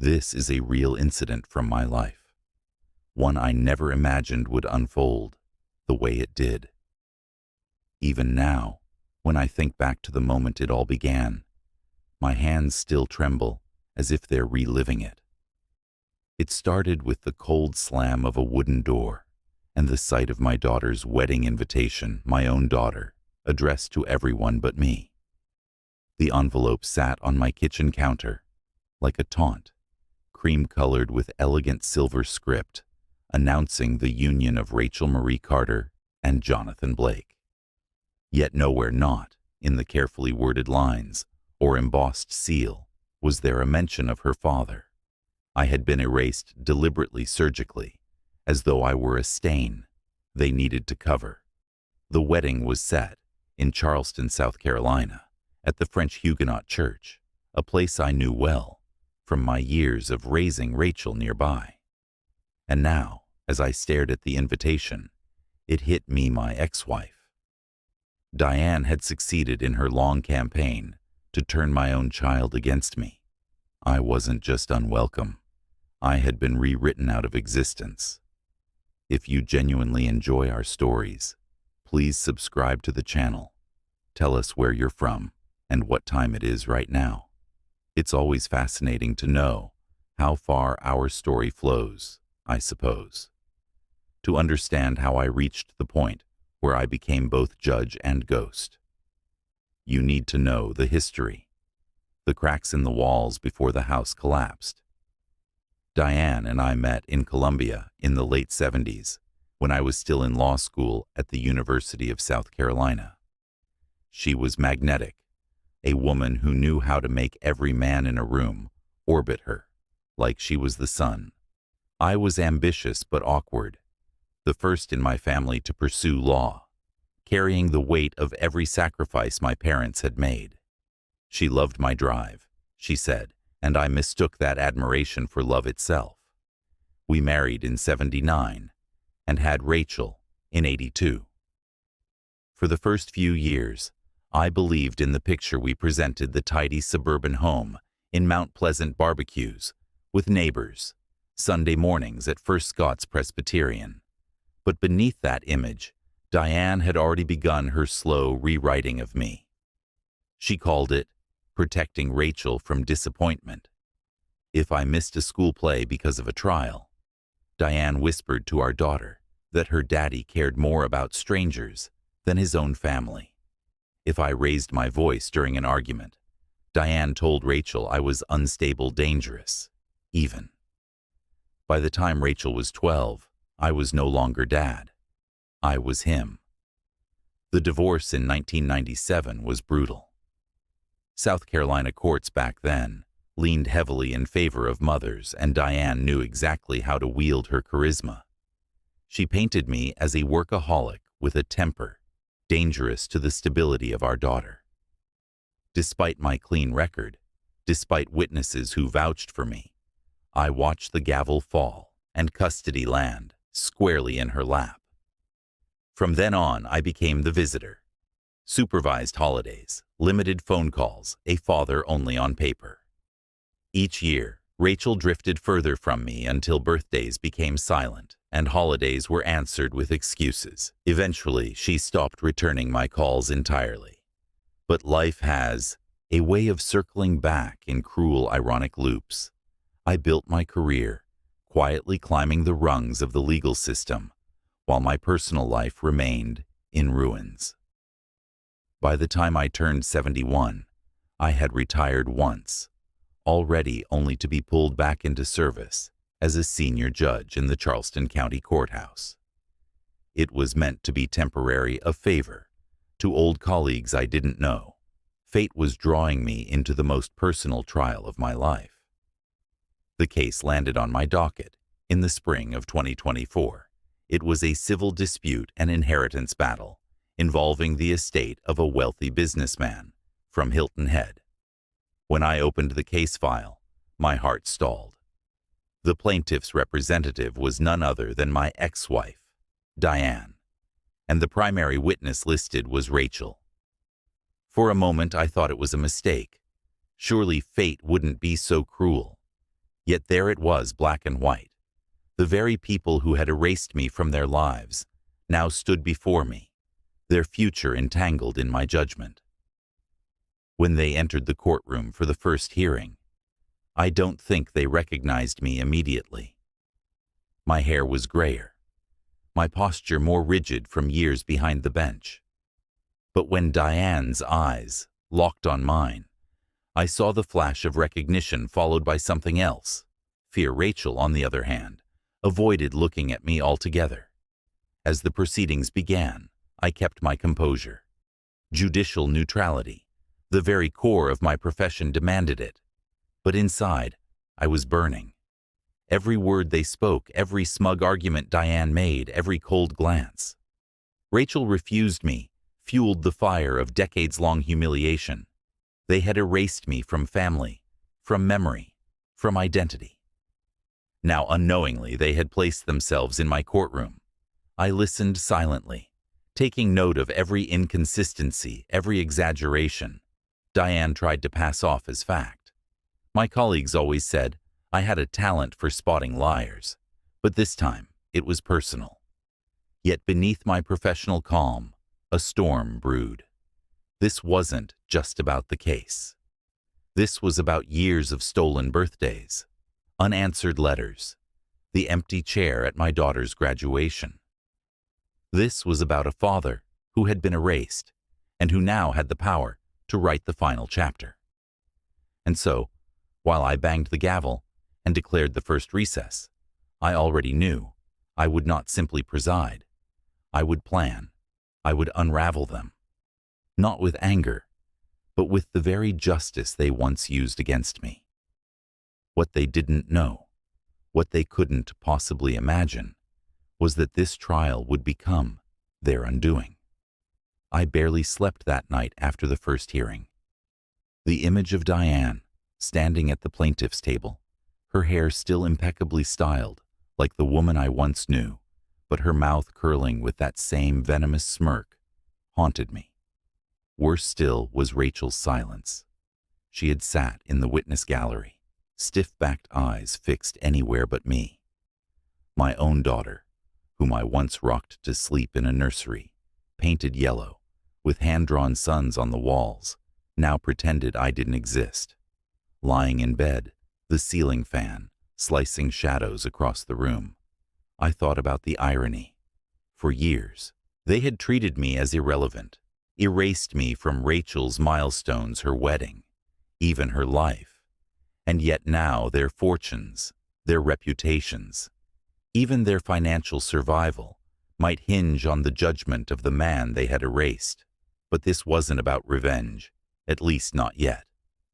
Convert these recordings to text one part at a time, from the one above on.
This is a real incident from my life, one I never imagined would unfold the way it did. Even now, when I think back to the moment it all began, my hands still tremble as if they're reliving it. It started with the cold slam of a wooden door and the sight of my daughter's wedding invitation, my own daughter, addressed to everyone but me. The envelope sat on my kitchen counter, like a taunt, cream-colored with elegant silver script, announcing the union of Rachel Marie Carter and Jonathan Blake. Yet nowhere not, in the carefully worded lines or embossed seal, was there a mention of her father. I had been erased deliberately surgically, as though I were a stain they needed to cover. The wedding was set in Charleston, South Carolina, at the French Huguenot Church, a place I knew well from my years of raising Rachel nearby. And now, as I stared at the invitation, it hit me, my ex-wife. Diane had succeeded in her long campaign to turn my own child against me. I wasn't just unwelcome. I had been rewritten out of existence. If you genuinely enjoy our stories, please subscribe to the channel. Tell us where you're from and what time it is right now. It's always fascinating to know how far our story flows, I suppose. To understand how I reached the point where I became both judge and ghost. You need to know the history, the cracks in the walls before the house collapsed. Diane and I met in Columbia in the late 70s, when I was still in law school at the University of South Carolina. She was magnetic, a woman who knew how to make every man in a room orbit her, like she was the sun. I was ambitious but awkward, the first in my family to pursue law, carrying the weight of every sacrifice my parents had made. She loved my drive, she said, and I mistook that admiration for love itself. We married in '79 and had Rachel in '82. For the first few years, I believed in the picture we presented, the tidy suburban home in Mount Pleasant barbecues, with neighbors, Sunday mornings at First Scots Presbyterian. But beneath that image, Diane had already begun her slow rewriting of me. She called it protecting Rachel from disappointment. If I missed a school play because of a trial, Diane whispered to our daughter that her daddy cared more about strangers than his own family. If I raised my voice during an argument, Diane told Rachel I was unstable, dangerous, even. By the time Rachel was 12, I was no longer dad. I was him. The divorce in 1997 was brutal. South Carolina courts back then leaned heavily in favor of mothers, and Diane knew exactly how to wield her charisma. She painted me as a workaholic with a temper dangerous to the stability of our daughter. Despite my clean record, despite witnesses who vouched for me, I watched the gavel fall and custody land squarely in her lap. From then on, I became the visitor. Supervised holidays, limited phone calls, a father only on paper. Each year, Rachel drifted further from me until birthdays became silent and holidays were answered with excuses. Eventually, she stopped returning my calls entirely. But life has a way of circling back in cruel, ironic loops. I built my career, quietly climbing the rungs of the legal system, while my personal life remained in ruins. By the time I turned 71, I had retired once, already only to be pulled back into service as a senior judge in the Charleston County Courthouse. It was meant to be temporary, a favor to old colleagues I didn't know. Fate was drawing me into the most personal trial of my life. The case landed on my docket in the spring of 2024. It was a civil dispute and inheritance battle involving the estate of a wealthy businessman from Hilton Head. When I opened the case file, my heart stalled. The plaintiff's representative was none other than my ex-wife, Diane, and the primary witness listed was Rachel. For a moment, I thought it was a mistake. Surely fate wouldn't be so cruel. Yet there it was, black and white. The very people who had erased me from their lives now stood before me, their future entangled in my judgment. When they entered the courtroom for the first hearing, I don't think they recognized me immediately. My hair was grayer, my posture more rigid from years behind the bench. But when Diane's eyes locked on mine, I saw the flash of recognition followed by something else. Fear. Rachel, on the other hand, avoided looking at me altogether. As the proceedings began, I kept my composure. Judicial neutrality, the very core of my profession, demanded it. But inside, I was burning. Every word they spoke, every smug argument Diane made, every cold glance. Rachel refused me, fueled the fire of decades-long humiliation. They had erased me from family, from memory, from identity. Now, unknowingly, they had placed themselves in my courtroom. I listened silently, taking note of every inconsistency, every exaggeration Diane tried to pass off as fact. My colleagues always said I had a talent for spotting liars, but this time it was personal. Yet beneath my professional calm, a storm brewed. This wasn't just about the case. This was about years of stolen birthdays, unanswered letters, the empty chair at my daughter's graduation. This was about a father who had been erased and who now had the power to write the final chapter. And so, while I banged the gavel and declared the first recess, I already knew I would not simply preside. I would plan. I would unravel them. Not with anger, but with the very justice they once used against me. What they didn't know, what they couldn't possibly imagine, was that this trial would become their undoing. I barely slept that night after the first hearing. The image of Diane, standing at the plaintiff's table, her hair still impeccably styled, like the woman I once knew, but her mouth curling with that same venomous smirk, haunted me. Worse still was Rachel's silence. She had sat in the witness gallery, stiff-backed eyes fixed anywhere but me. My own daughter, whom I once rocked to sleep in a nursery, painted yellow, with hand-drawn suns on the walls, now pretended I didn't exist. Lying in bed, the ceiling fan slicing shadows across the room, I thought about the irony. For years, they had treated me as irrelevant, erased me from Rachel's milestones, her wedding, even her life. And yet now their fortunes, their reputations, even their financial survival might hinge on the judgment of the man they had erased. But this wasn't about revenge, at least not yet.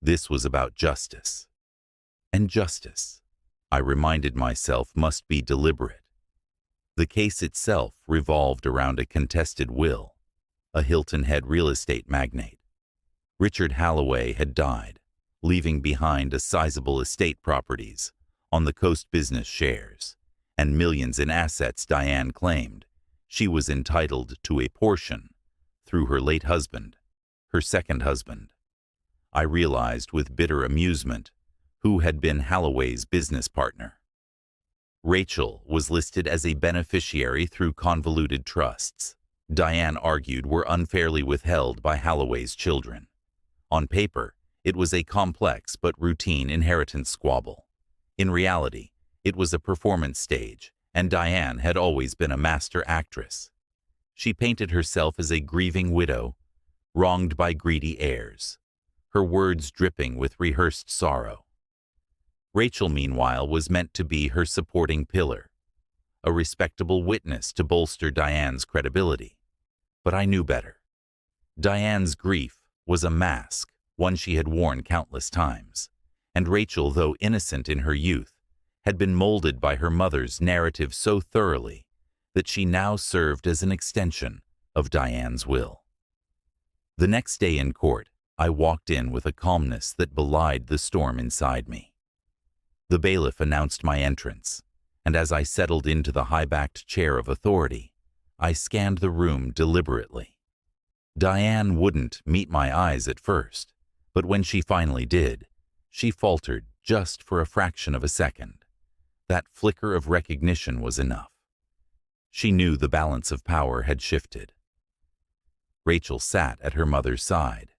This was about justice. And justice, I reminded myself, must be deliberate. The case itself revolved around a contested will. A Hilton Head real estate magnate, Richard Halloway, had died, leaving behind a sizable estate properties on the Coast business shares, and millions in assets Diane claimed she was entitled to a portion through her late husband, her second husband. I realized with bitter amusement who had been Halloway's business partner. Rachel was listed as a beneficiary through convoluted trusts Diane argued were unfairly withheld by Halloway's children. On paper, it was a complex but routine inheritance squabble. In reality, it was a performance stage, and Diane had always been a master actress. She painted herself as a grieving widow, wronged by greedy heirs, her words dripping with rehearsed sorrow. Rachel, meanwhile, was meant to be her supporting pillar, a respectable witness to bolster Diane's credibility. But I knew better. Diane's grief was a mask, one she had worn countless times, and Rachel, though innocent in her youth, had been molded by her mother's narrative so thoroughly that she now served as an extension of Diane's will. The next day in court, I walked in with a calmness that belied the storm inside me. The bailiff announced my entrance, and as I settled into the high-backed chair of authority, I scanned the room deliberately. Diane wouldn't meet my eyes at first, but when she finally did, she faltered just for a fraction of a second. That flicker of recognition was enough. She knew the balance of power had shifted. Rachel sat at her mother's side,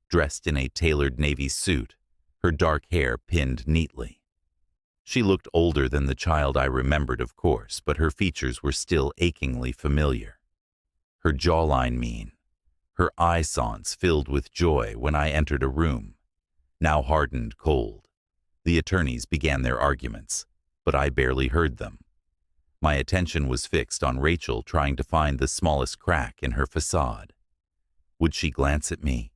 dressed in a tailored navy suit, her dark hair pinned neatly. She looked older than the child I remembered, of course, but her features were still achingly familiar. Her jawline mean, her eye sockets filled with joy when I entered a room, now hardened cold. The attorneys began their arguments, but I barely heard them. My attention was fixed on Rachel, trying to find the smallest crack in her facade. Would she glance at me?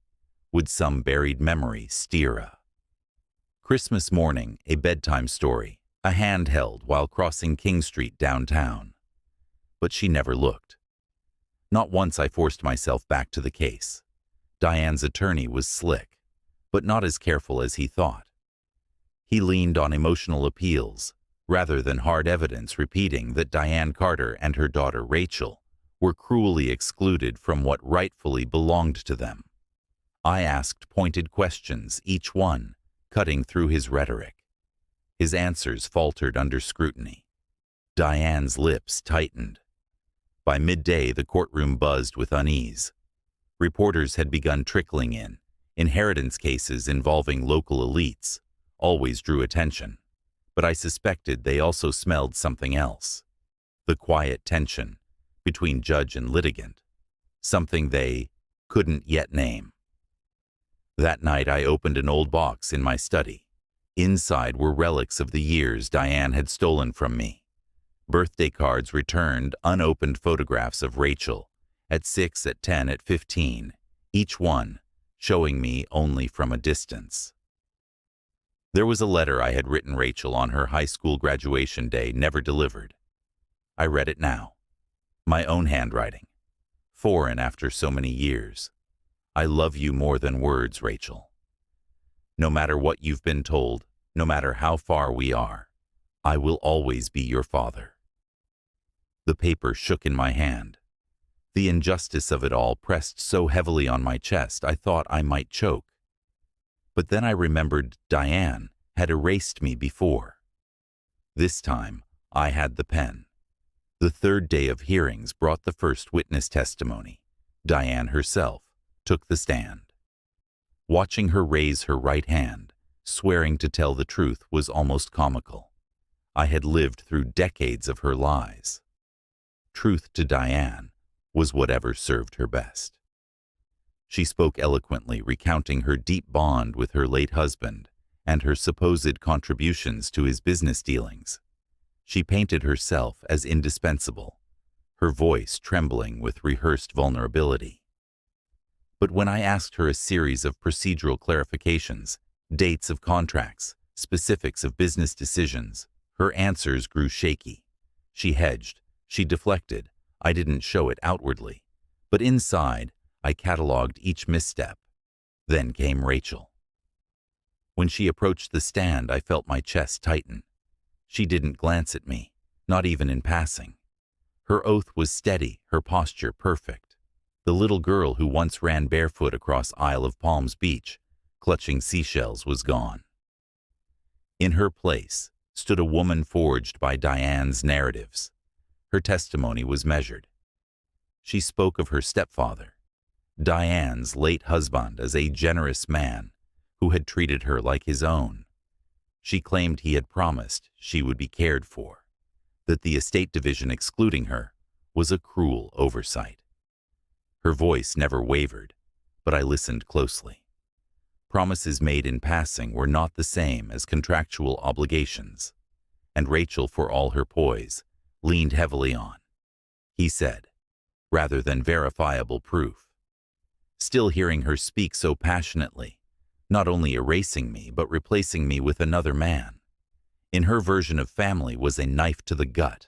Would some buried memory steer a Christmas morning, a bedtime story, a hand held while crossing King Street downtown? But she never looked. Not once I forced myself back to the case. Diane's attorney was slick, but not as careful as he thought. He leaned on emotional appeals, rather than hard evidence, repeating that Diane Carter and her daughter Rachel were cruelly excluded from what rightfully belonged to them. I asked pointed questions, each one cutting through his rhetoric. His answers faltered under scrutiny. Diane's lips tightened. By midday, the courtroom buzzed with unease. Reporters had begun trickling in. Inheritance cases involving local elites always drew attention, but I suspected they also smelled something else. The quiet tension between judge and litigant, something they couldn't yet name. That night I opened an old box in my study. Inside were relics of the years Diane had stolen from me. Birthday cards returned, unopened photographs of Rachel, at 6, at 10, at 15, each one showing me only from a distance. There was a letter I had written Rachel on her high school graduation day, never delivered. I read it now. My own handwriting. Foreign after so many years. I love you more than words, Rachel. No matter what you've been told, no matter how far we are, I will always be your father. The paper shook in my hand. The injustice of it all pressed so heavily on my chest I thought I might choke. But then I remembered Diane had erased me before. This time, I had the pen. The third day of hearings brought the first witness testimony. Diane herself took the stand. Watching her raise her right hand, swearing to tell the truth, was almost comical. I had lived through decades of her lies. Truth to Diane was whatever served her best. She spoke eloquently, recounting her deep bond with her late husband and her supposed contributions to his business dealings. She painted herself as indispensable, her voice trembling with rehearsed vulnerability. But when I asked her a series of procedural clarifications, dates of contracts, specifics of business decisions, her answers grew shaky. She hedged, she deflected. I didn't show it outwardly, but inside, I catalogued each misstep. Then came Rachel. When she approached the stand, I felt my chest tighten. She didn't glance at me, not even in passing. Her oath was steady, her posture perfect. The little girl who once ran barefoot across Isle of Palms Beach, clutching seashells, was gone. In her place stood a woman forged by Diane's narratives. Her testimony was measured. She spoke of her stepfather, Diane's late husband, as a generous man who had treated her like his own. She claimed he had promised she would be cared for, that the estate division excluding her was a cruel oversight. Her voice never wavered, but I listened closely. Promises made in passing were not the same as contractual obligations, and Rachel, for all her poise, leaned heavily on, he said, rather than verifiable proof. Still hearing her speak so passionately, not only erasing me but replacing me with another man. In her version of family was a knife to the gut.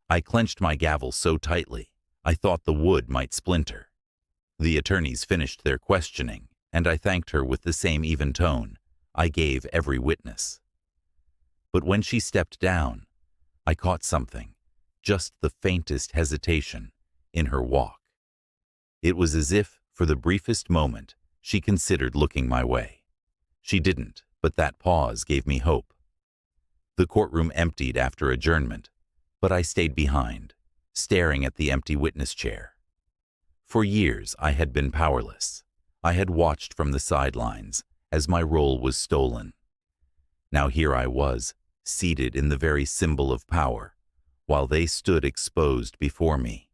I clenched my gavel so tightly, I thought the wood might splinter. The attorneys finished their questioning, and I thanked her with the same even tone I gave every witness. But when she stepped down, I caught something, just the faintest hesitation, in her walk. It was as if, for the briefest moment, she considered looking my way. She didn't, but that pause gave me hope. The courtroom emptied after adjournment, but I stayed behind, staring at the empty witness chair. For years I had been powerless. I had watched from the sidelines as my role was stolen. Now here I was, seated in the very symbol of power, while they stood exposed before me.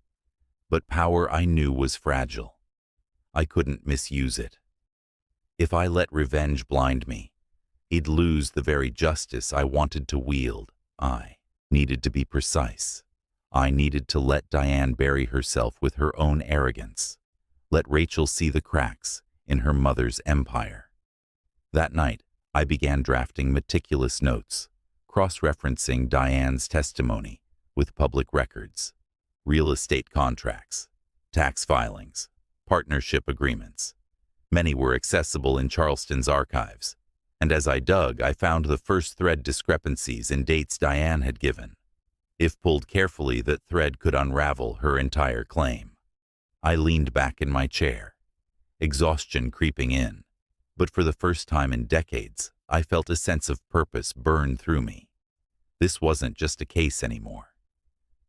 But power I knew was fragile. I couldn't misuse it. If I let revenge blind me, I'd lose the very justice I wanted to wield. I needed to be precise. I needed to let Diane bury herself with her own arrogance. Let Rachel see the cracks in her mother's empire. That night, I began drafting meticulous notes, cross-referencing Diane's testimony with public records, real estate contracts, tax filings, partnership agreements. Many were accessible in Charleston's archives, and as I dug, I found the first thread discrepancies in dates Diane had given. If pulled carefully, that thread could unravel her entire claim. I leaned back in my chair, exhaustion creeping in, but for the first time in decades, I felt a sense of purpose burn through me. This wasn't just a case anymore.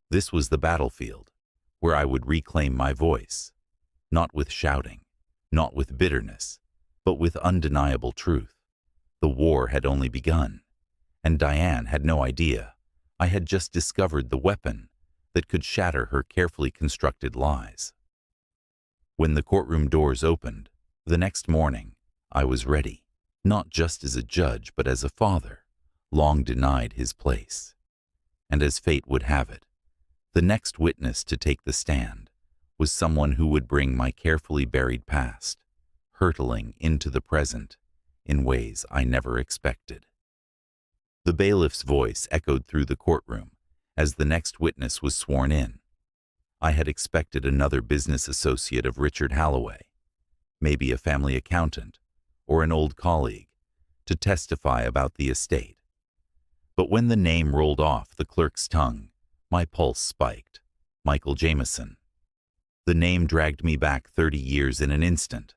This was the battlefield, where I would reclaim my voice, not with shouting, not with bitterness, but with undeniable truth. The war had only begun, and Diane had no idea. I had just discovered the weapon that could shatter her carefully constructed lies. When the courtroom doors opened, the next morning, I was ready, not just as a judge, but as a father, long denied his place. And as fate would have it, the next witness to take the stand was someone who would bring my carefully buried past, hurtling into the present in ways I never expected. The bailiff's voice echoed through the courtroom as the next witness was sworn in. I had expected another business associate of Richard Halloway, maybe a family accountant or an old colleague, to testify about the estate. But when the name rolled off the clerk's tongue, my pulse spiked. Michael Jameson. The name dragged me back 30 years in an instant.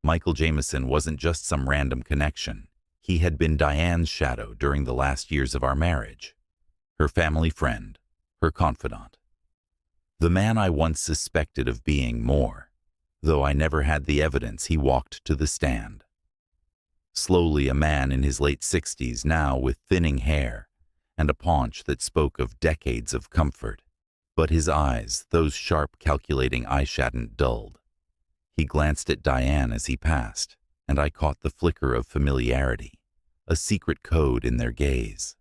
Michael Jameson wasn't just some random connection. He had been Diane's shadow during the last years of our marriage, her family friend, her confidant. The man I once suspected of being more, though I never had the evidence. He walked to the stand. Slowly, a man in his late 60s now, with thinning hair and a paunch that spoke of decades of comfort. But his eyes, those sharp, calculating eyes, hadn't dulled. He glanced at Diane as he passed, and I caught the flicker of familiarity, a secret code in their gaze.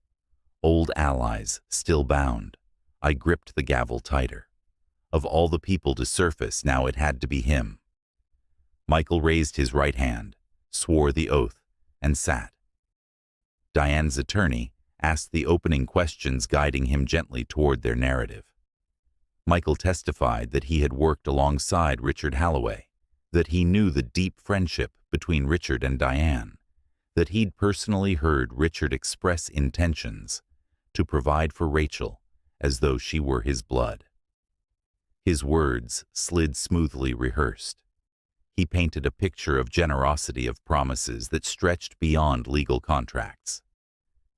Old allies, still bound. I gripped the gavel tighter. Of all the people to surface, now it had to be him. Michael raised his right hand, swore the oath, and sat. Diane's attorney asked the opening questions, guiding him gently toward their narrative. Michael testified that he had worked alongside Richard Halloway, that he knew the deep friendship between Richard and Diane, that he'd personally heard Richard express intentions to provide for Rachel as though she were his blood. His words slid smoothly rehearsed. He painted a picture of generosity, of promises that stretched beyond legal contracts.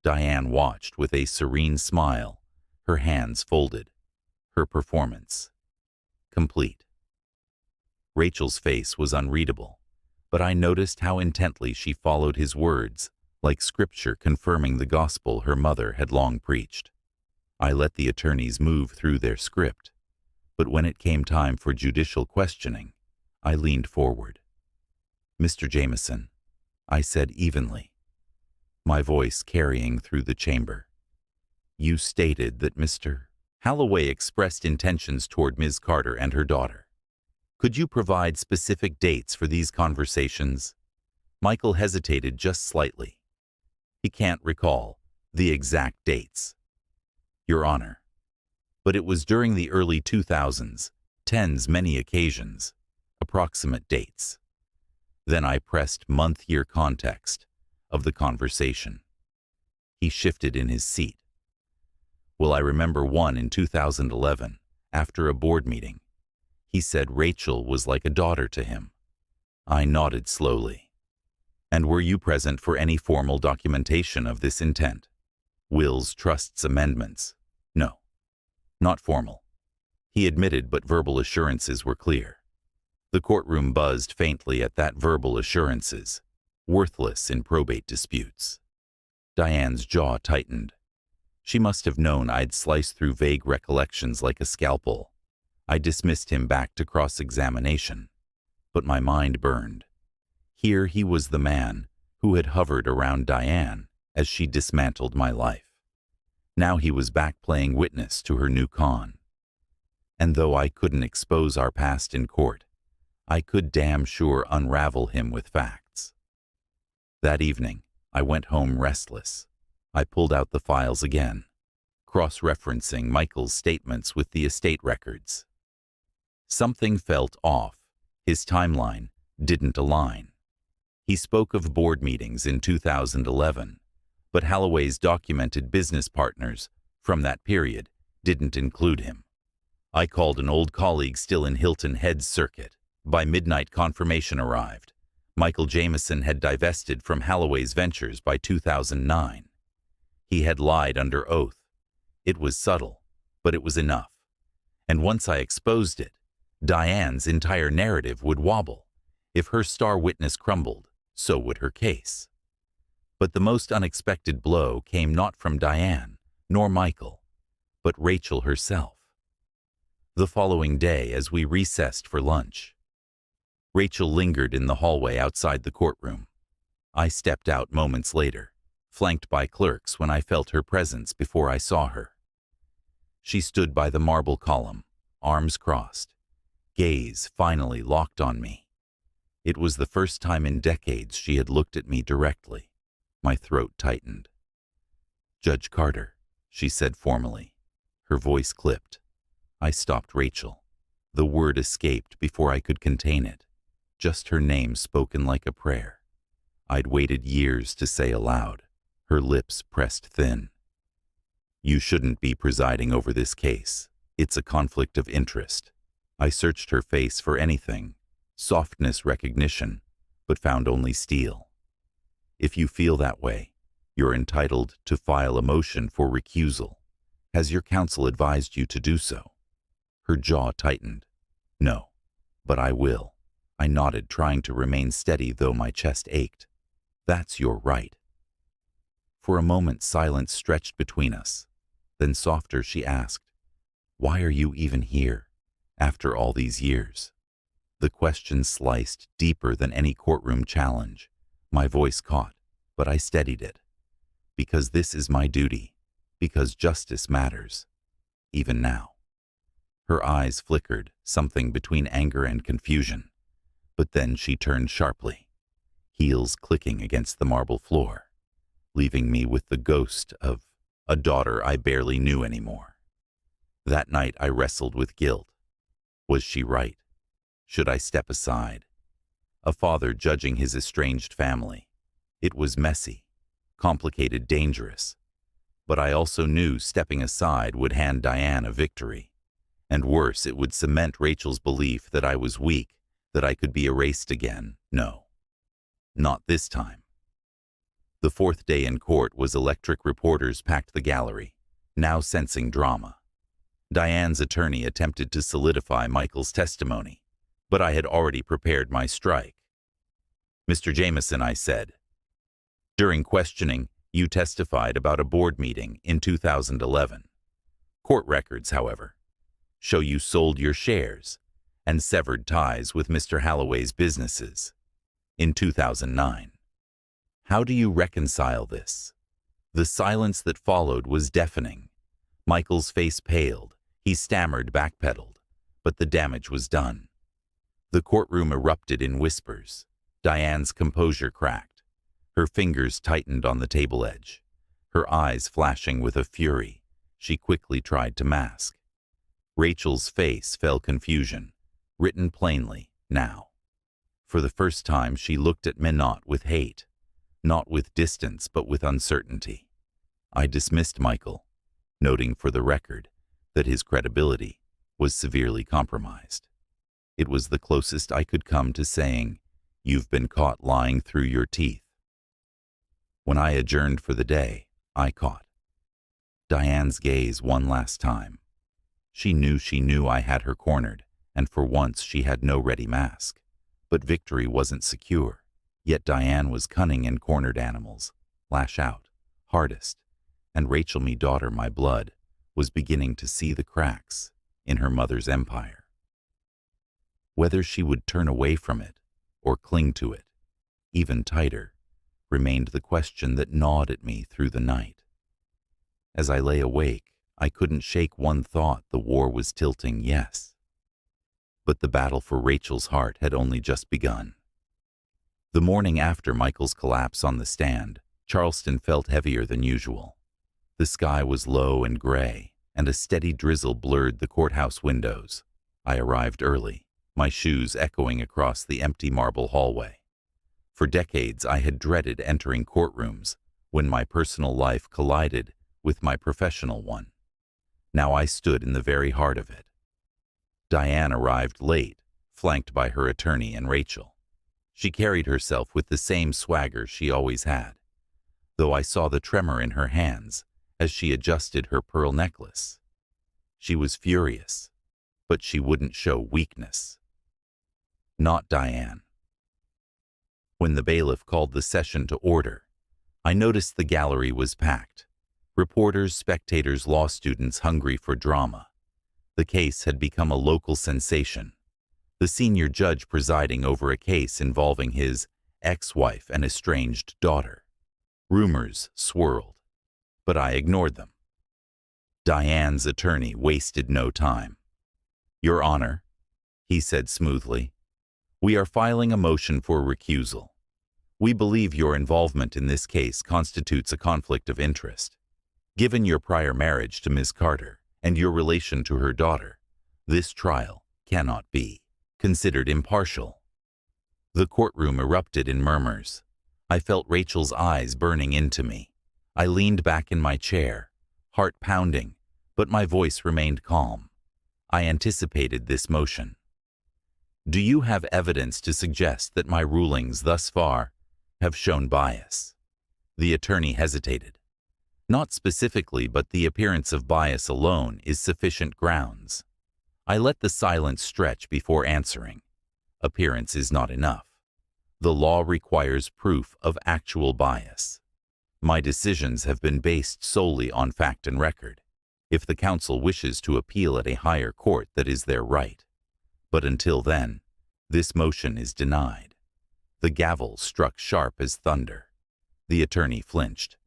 Diane watched with a serene smile, her hands folded, her performance complete. Rachel's face was unreadable, but I noticed how intently she followed his words, like scripture confirming the gospel her mother had long preached. I let the attorneys move through their script, but when it came time for judicial questioning, I leaned forward. "Mr. Jameson," I said evenly, my voice carrying through the chamber. "You stated that Mr. Halloway expressed intentions toward Ms. Carter and her daughter. Could you provide specific dates for these conversations?" Michael hesitated just slightly. He can't recall the exact dates, Your Honor. But it was during the early 2000s, tens many occasions, approximate dates. Then I pressed month-year context of the conversation. He shifted in his seat. "Well, I remember one in 2011, after a board meeting. He said Rachel was like a daughter to him." I nodded slowly. And were you present for any formal documentation of this intent? Wills, trusts, amendments? No. Not formal. He admitted, but verbal assurances were clear. The courtroom buzzed faintly at that verbal assurances, worthless in probate disputes. Diane's jaw tightened. She must have known I'd slice through vague recollections like a scalpel. I dismissed him back to cross-examination, but my mind burned. Here he was, the man who had hovered around Diane as she dismantled my life. Now he was back playing witness to her new con. And though I couldn't expose our past in court, I could damn sure unravel him with facts. That evening, I went home restless. I pulled out the files again, cross-referencing Michael's statements with the estate records. Something felt off. His timeline didn't align. He spoke of board meetings in 2011, but Holloway's documented business partners from that period didn't include him. I called an old colleague still in Hilton Head's circuit. By midnight, confirmation arrived. Michael Jameson had divested from Holloway's ventures by 2009. He had lied under oath. It was subtle, but it was enough. And once I exposed it, Diane's entire narrative would wobble. If her star witness crumbled, so would her case. But the most unexpected blow came not from Diane, nor Michael, but Rachel herself. The following day, as we recessed for lunch, Rachel lingered in the hallway outside the courtroom. I stepped out moments later, flanked by clerks, when I felt her presence before I saw her. She stood by the marble column, arms crossed, gaze finally locked on me. It was the first time in decades she had looked at me directly. My throat tightened. "Judge Carter," she said formally. Her voice clipped. I stopped Rachel. The word escaped before I could contain it. Just her name spoken like a prayer. I'd waited years to say aloud. Her lips pressed thin. "You shouldn't be presiding over this case. It's a conflict of interest." I searched her face for anything, softness, recognition, but found only steel. "If you feel that way, you're entitled to file a motion for recusal. Has your counsel advised you to do so?" Her jaw tightened. "No, but I will." I nodded, trying to remain steady though my chest ached. "That's your right." For a moment silence stretched between us. Then softer she asked, "Why are you even here, after all these years?" The question sliced deeper than any courtroom challenge. My voice caught, but I steadied it. "Because this is my duty. Because justice matters. Even now." Her eyes flickered, something between anger and confusion. But then she turned sharply, heels clicking against the marble floor, leaving me with the ghost of a daughter I barely knew anymore. That night I wrestled with guilt. Was she right? Should I step aside? A father judging his estranged family. It was messy, complicated, dangerous. But I also knew stepping aside would hand Diane a victory. And worse, it would cement Rachel's belief that I was weak, that I could be erased again. No, not this time. The fourth day in court was electric. Reporters packed the gallery, now sensing drama. Diane's attorney attempted to solidify Michael's testimony, but I had already prepared my strike. "Mr. Jameson," I said, "during questioning, you testified about a board meeting in 2011. Court records, however, show you sold your shares and severed ties with Mr. Holloway's businesses in 2009. How do you reconcile this?" The silence that followed was deafening. Michael's face paled. He stammered, backpedaled, but the damage was done. The courtroom erupted in whispers. Diane's composure cracked. Her fingers tightened on the table edge. Her eyes flashing with a fury she quickly tried to mask. Rachel's face fell, confusion, written plainly now. For the first time she looked at me not with hate, not with distance, but with uncertainty. I dismissed Michael, noting for the record that his credibility was severely compromised. It was the closest I could come to saying, "You've been caught lying through your teeth." When I adjourned for the day, I caught Diane's gaze one last time. She knew I had her cornered, and for once she had no ready mask. But victory wasn't secure. Yet Diane was cunning in cornered animals. Lash out, hardest, and Rachel, me daughter, my blood, was beginning to see the cracks in her mother's empire. Whether she would turn away from it or cling to it, even tighter, remained the question that gnawed at me through the night. As I lay awake, I couldn't shake one thought: the war was tilting, yes. But the battle for Rachel's heart had only just begun. The morning after Michael's collapse on the stand, Charleston felt heavier than usual. The sky was low and gray, and a steady drizzle blurred the courthouse windows. I arrived early, my shoes echoing across the empty marble hallway. For decades I had dreaded entering courtrooms when my personal life collided with my professional one. Now I stood in the very heart of it. Diane arrived late, flanked by her attorney and Rachel. She carried herself with the same swagger she always had, though I saw the tremor in her hands as she adjusted her pearl necklace. She was furious, but she wouldn't show weakness. Not Diane. When the bailiff called the session to order, I noticed the gallery was packed. Reporters, spectators, law students hungry for drama. The case had become a local sensation. The senior judge presiding over a case involving his ex-wife and estranged daughter. Rumors swirled, but I ignored them. Diane's attorney wasted no time. "Your Honor," he said smoothly, "we are filing a motion for recusal. We believe your involvement in this case constitutes a conflict of interest. Given your prior marriage to Ms. Carter and your relation to her daughter, this trial cannot be considered impartial." The courtroom erupted in murmurs. I felt Rachel's eyes burning into me. I leaned back in my chair, heart pounding, but my voice remained calm. I anticipated this motion. "Do you have evidence to suggest that my rulings thus far have shown bias?" The attorney hesitated. "Not specifically, but the appearance of bias alone is sufficient grounds." I let the silence stretch before answering. Appearance is not enough. The law requires proof of actual bias. My decisions have been based solely on fact and record. If the counsel wishes to appeal at a higher court, that is their right. But until then, this motion is denied. The gavel struck sharp as thunder. The attorney flinched.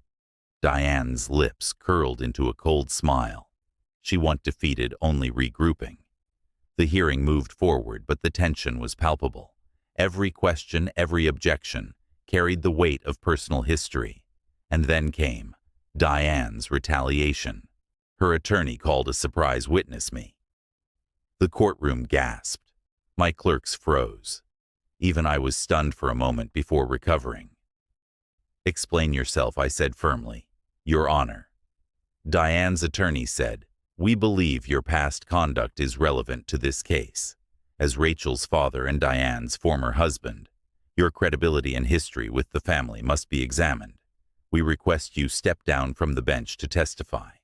Diane's lips curled into a cold smile. She wasn't defeated, only regrouping. The hearing moved forward, but the tension was palpable. Every question, every objection, carried the weight of personal history. And then came Diane's retaliation. Her attorney called a surprise witness me. The courtroom gasped. My clerks froze. Even I was stunned for a moment before recovering. "Explain yourself," I said firmly. "Your Honor." Diane's attorney said, "We believe your past conduct is relevant to this case. As Rachel's father and Diane's former husband, your credibility and history with the family must be examined. We request you step down from the bench to testify."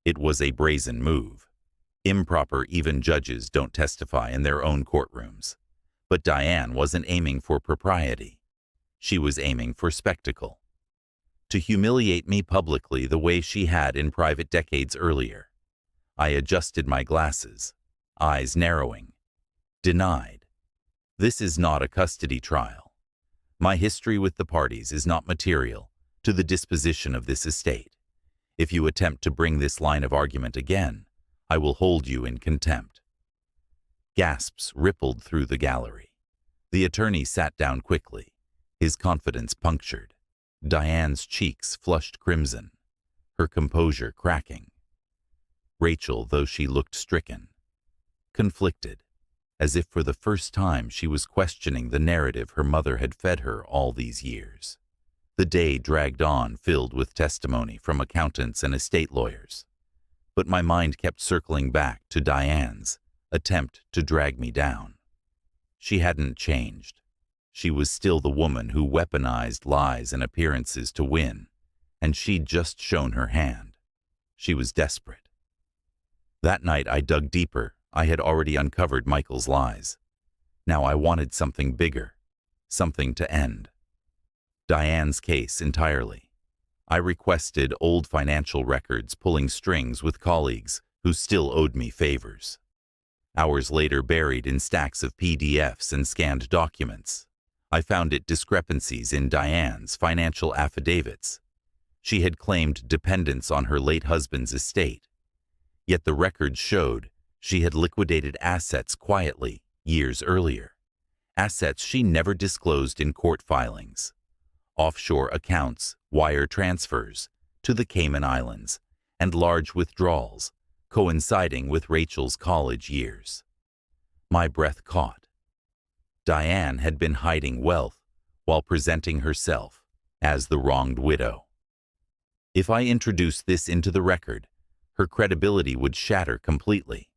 It was a brazen move. Improper, even judges don't testify in their own courtrooms. But Diane wasn't aiming for propriety. She was aiming for spectacle. To humiliate me publicly the way she had in private decades earlier. I adjusted my glasses, eyes narrowing. Denied. This is not a custody trial. My history with the parties is not material to the disposition of this estate. If you attempt to bring this line of argument again, I will hold you in contempt. Gasps rippled through the gallery. The attorney sat down quickly, his confidence punctured. Diane's cheeks flushed crimson, her composure cracking. Rachel, though she looked stricken, conflicted, as if for the first time she was questioning the narrative her mother had fed her all these years. The day dragged on, filled with testimony from accountants and estate lawyers. But my mind kept circling back to Diane's attempt to drag me down. She hadn't changed. She was still the woman who weaponized lies and appearances to win, and she'd just shown her hand. She was desperate. That night I dug deeper. I had already uncovered Michael's lies. Now I wanted something bigger, something to end Diane's case entirely. I requested old financial records, pulling strings with colleagues who still owed me favors. Hours later, buried in stacks of PDFs and scanned documents, I found discrepancies in Diane's financial affidavits. She had claimed dependence on her late husband's estate, yet the records showed she had liquidated assets quietly years earlier, assets she never disclosed in court filings. Offshore accounts, wire transfers to the Cayman Islands, and large withdrawals coinciding with Rachel's college years. My breath caught. Diane had been hiding wealth while presenting herself as the wronged widow. If I introduced this into the record, her credibility would shatter completely.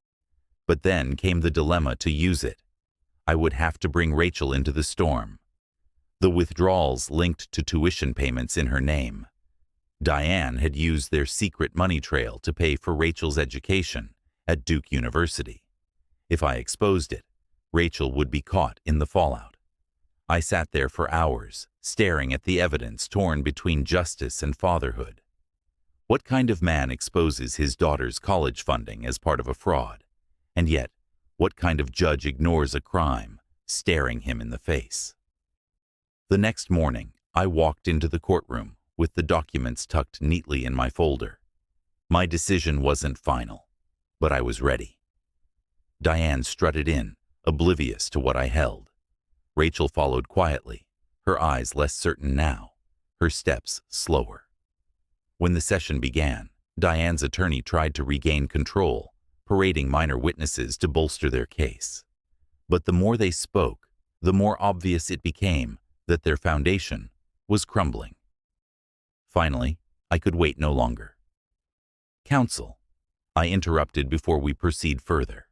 But then came the dilemma to use it. I would have to bring Rachel into the storm. The withdrawals linked to tuition payments in her name. Diane had used their secret money trail to pay for Rachel's education at Duke University. If I exposed it, Rachel would be caught in the fallout. I sat there for hours, staring at the evidence torn between justice and fatherhood. What kind of man exposes his daughter's college funding as part of a fraud? And yet, what kind of judge ignores a crime staring him in the face? The next morning, I walked into the courtroom with the documents tucked neatly in my folder. My decision wasn't final, but I was ready. Diane strutted in, oblivious to what I held. Rachel followed quietly, her eyes less certain now, her steps slower. When the session began, Diane's attorney tried to regain control, parading minor witnesses to bolster their case. But the more they spoke, the more obvious it became that their foundation was crumbling. Finally, I could wait no longer. "Counsel," I interrupted before we proceed further.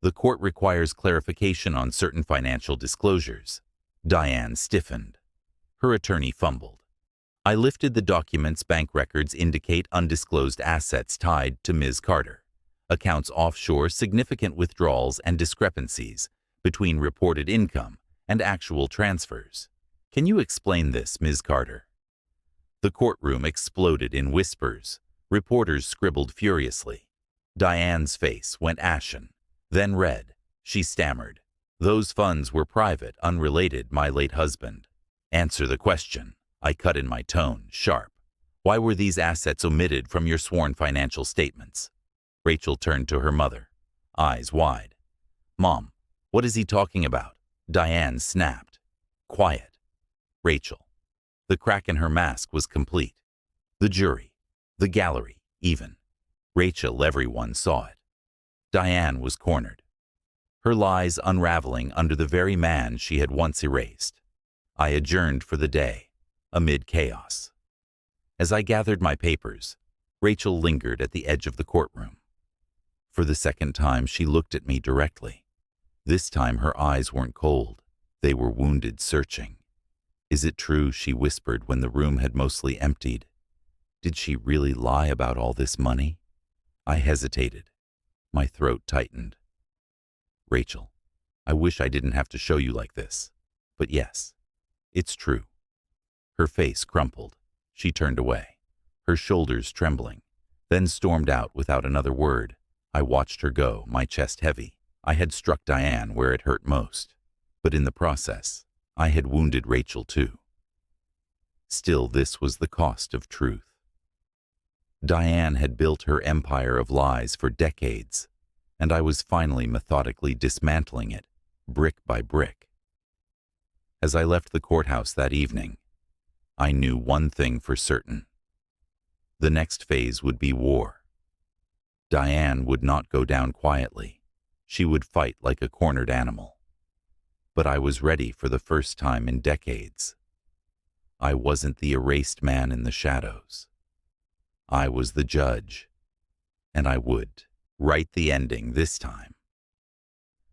"The court requires clarification on certain financial disclosures." Diane stiffened. Her attorney fumbled. I lifted the documents. Bank records indicate undisclosed assets tied to Ms. Carter. Accounts offshore, significant withdrawals and discrepancies between reported income and actual transfers. Can you explain this, Ms. Carter? The courtroom exploded in whispers. Reporters scribbled furiously. Diane's face went ashen, then red. She stammered. "Those funds were private, unrelated, my late husband." "Answer the question," I cut in my tone, sharp. "Why were these assets omitted from your sworn financial statements?" Rachel turned to her mother, eyes wide. "Mom, what is he talking about?" Diane snapped. "Quiet." Rachel. The crack in her mask was complete. The jury, the gallery, even. Rachel, everyone saw it. Diane was cornered, her lies unraveling under the very man she had once erased. I adjourned for the day, amid chaos. As I gathered my papers, Rachel lingered at the edge of the courtroom. For the second time, she looked at me directly. This time her eyes weren't cold. They were wounded, searching. "Is it true?" she whispered when the room had mostly emptied. Did she really lie about all this money? I hesitated. My throat tightened. "Rachel, I wish I didn't have to show you like this. But yes, it's true." Her face crumpled. She turned away, her shoulders trembling, then stormed out without another word. I watched her go, my chest heavy. I had struck Diane where it hurt most, but in the process, I had wounded Rachel too. Still, this was the cost of truth. Diane had built her empire of lies for decades, and I was finally methodically dismantling it, brick by brick. As I left the courthouse that evening, I knew one thing for certain. The next phase would be war. Diane would not go down quietly. She would fight like a cornered animal. But I was ready for the first time in decades. I wasn't the erased man in the shadows. I was the judge, and I would write the ending this time.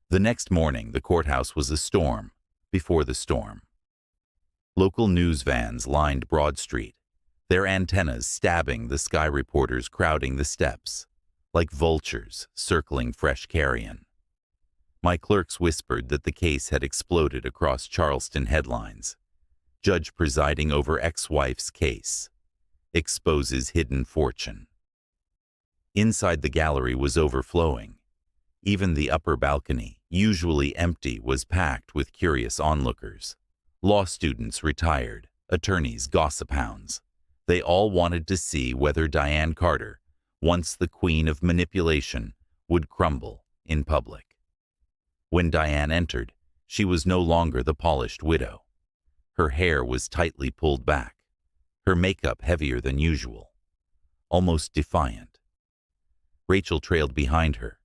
The next morning, the courthouse was a storm. before the storm. Local news vans lined Broad Street, their antennas stabbing the sky reporters crowding the steps, like vultures circling fresh carrion. My clerks whispered that the case had exploded across Charleston headlines. Judge presiding over ex-wife's case. Exposes hidden fortune. Inside the gallery was overflowing. Even the upper balcony, usually empty, was packed with curious onlookers. Law students retired, attorneys, gossip hounds. They all wanted to see whether Diane Carter, once the queen of manipulation, would crumble in public. When Diane entered, she was no longer the polished widow. Her hair was tightly pulled back, her makeup heavier than usual, almost defiant. Rachel trailed behind her,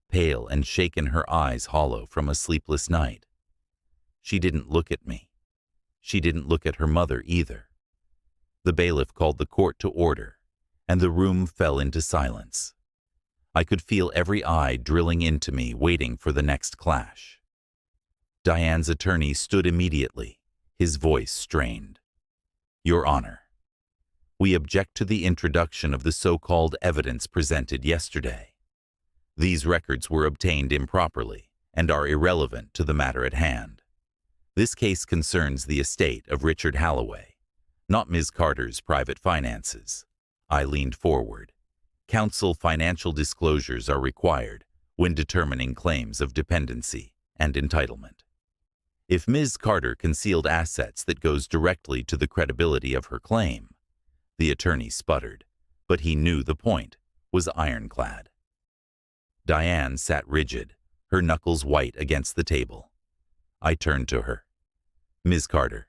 pale and shaken, her eyes hollow from a sleepless night. She didn't look at me. She didn't look at her mother either. The bailiff called the court to order, and the room fell into silence. I could feel every eye drilling into me, waiting for the next clash. Diane's attorney stood immediately, his voice strained. Your Honor, we object to the introduction of the so-called evidence presented yesterday. These records were obtained improperly and are irrelevant to the matter at hand. This case concerns the estate of Richard Halloway, not Ms. Carter's private finances. I leaned forward. Counsel, financial disclosures are required when determining claims of dependency and entitlement. If Ms. Carter concealed assets, that goes directly to the credibility of her claim. The attorney sputtered, but he knew the point was ironclad. Diane sat rigid, her knuckles white against the table. I turned to her. Ms. Carter,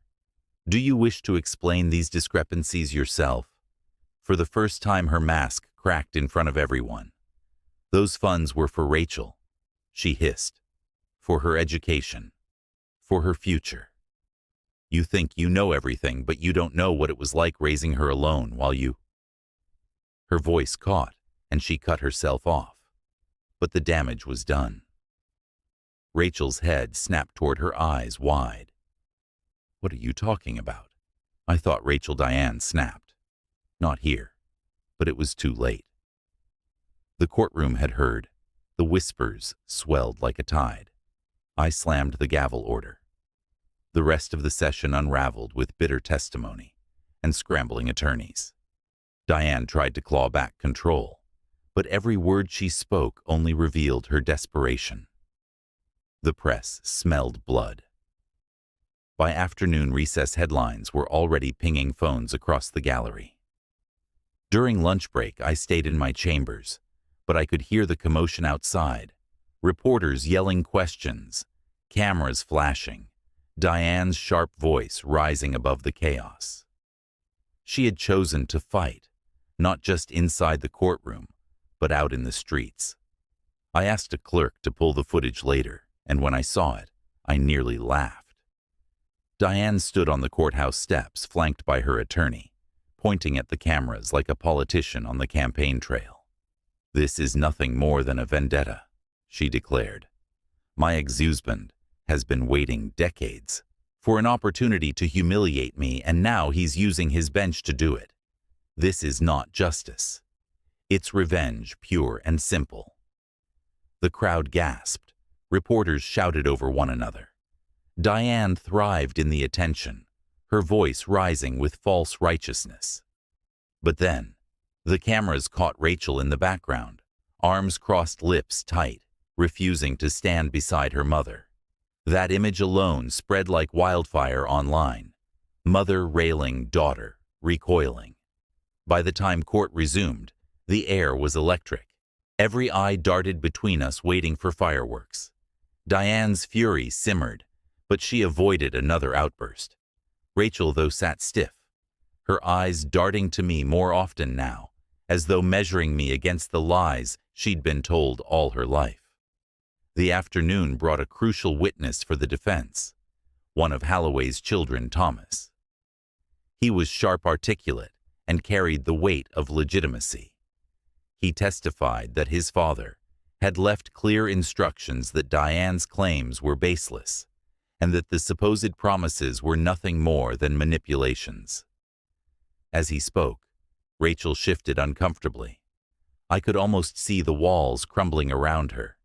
do you wish to explain these discrepancies yourself? For the first time, her mask cracked in front of everyone. Those funds were for Rachel, she hissed. For her education. For her future. You think you know everything, but you don't know what it was like raising her alone while you... Her voice caught, and she cut herself off. But the damage was done. Rachel's head snapped toward her, eyes wide. What are you talking about? I thought Rachel. Diane snapped. Not here. But it was too late. The courtroom had heard. The whispers swelled like a tide. I slammed the gavel order. The rest of the session unraveled with bitter testimony and scrambling attorneys. Diane tried to claw back control, but every word she spoke only revealed her desperation. The press smelled blood. By afternoon, recess headlines were already pinging phones across the gallery. During lunch break, I stayed in my chambers, but I could hear the commotion outside, reporters yelling questions, cameras flashing, Diane's sharp voice rising above the chaos. She had chosen to fight, not just inside the courtroom, but out in the streets. I asked a clerk to pull the footage later, and when I saw it, I nearly laughed. Diane stood on the courthouse steps, flanked by her attorney, pointing at the cameras like a politician on the campaign trail. This is nothing more than a vendetta, she declared. My ex-husband has been waiting decades for an opportunity to humiliate me, and now he's using his bench to do it. This is not justice. It's revenge, pure and simple. The crowd gasped. Reporters shouted over one another. Diane thrived in the attention, her voice rising with false righteousness. But then, the cameras caught Rachel in the background, arms crossed, lips tight, refusing to stand beside her mother. That image alone spread like wildfire online. Mother railing, daughter recoiling. By the time court resumed, the air was electric. Every eye darted between us, waiting for fireworks. Diane's fury simmered, but she avoided another outburst. Rachel, though, sat stiff, her eyes darting to me more often now, as though measuring me against the lies she'd been told all her life. The afternoon brought a crucial witness for the defense, one of Halloway's children, Thomas. He was sharp, articulate, and carried the weight of legitimacy. He testified that his father had left clear instructions that Diane's claims were baseless, and that the supposed promises were nothing more than manipulations. As he spoke, Rachel shifted uncomfortably. I could almost see the walls crumbling around her.